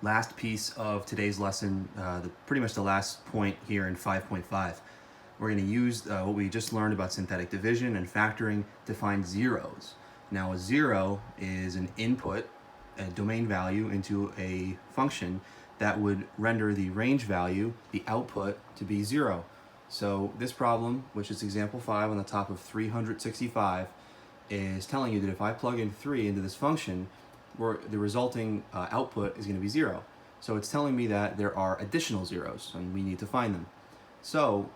last piece of today's lesson, pretty much the last point here in 5.5. We're going to use what we just learned about synthetic division and factoring to find zeros. Now a zero is an input, a domain value, into a function that would render the range value, the output, to be 0. So this problem, which is example 5 on the top of 365, is telling you that if I plug in 3 into this function, the resulting output is going to be 0. So it's telling me that there are additional zeros, and we need to find them. So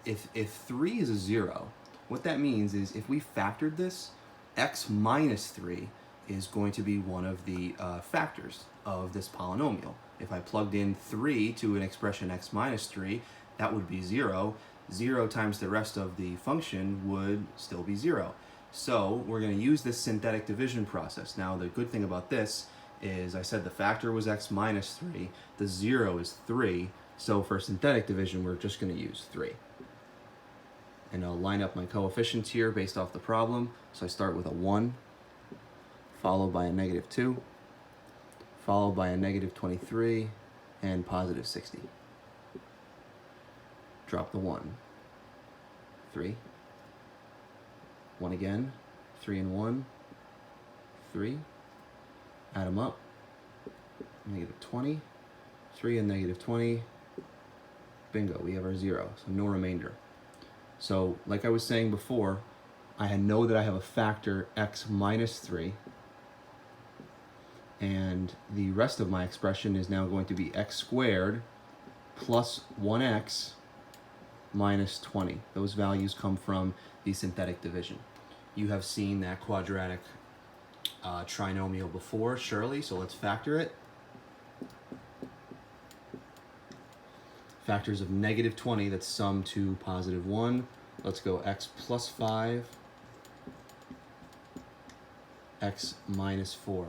if 3 is a 0, what that means is if we factored this, x minus 3 is going to be one of the factors of this polynomial. If I plugged in 3 to an expression x minus 3, that would be 0. 0 times the rest of the function would still be 0. So we're going to use this synthetic division process. Now the good thing about this is I said the factor was x minus 3, the 0 is 3, so for synthetic division we're just going to use 3. And I'll line up my coefficients here based off the problem. So I start with a 1, followed by a negative 2, followed by a negative 23, and positive 60. Drop the 1. 3. 1 again. 3 and 1. 3. Add them up. Negative 20. 3 and negative 20. Bingo, we have our 0, so no remainder. So, like I was saying before, I know that I have a factor x minus 3, and the rest of my expression is now going to be x squared plus 1x minus 20. Those values come from the synthetic division. You have seen that quadratic trinomial before, surely, so let's factor it. Factors of negative 20 that sum to positive 1. Let's go x plus 5, x minus 4.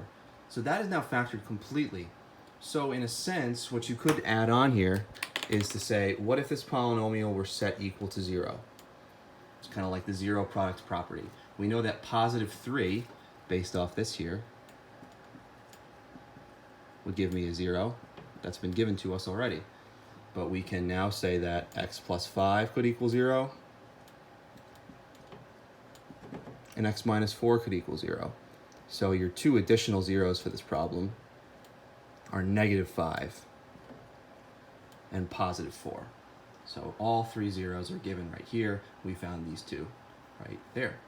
So that is now factored completely. So in a sense, what you could add on here is to say, what if this polynomial were set equal to 0? It's kind of like the zero product property. We know that positive 3, based off this here, would give me a 0. That's been given to us already. But we can now say that x plus 5 could equal 0, and x minus 4 could equal 0. So your two additional zeros for this problem are negative 5 and positive 4. So all three zeros are given right here. We found these two right there.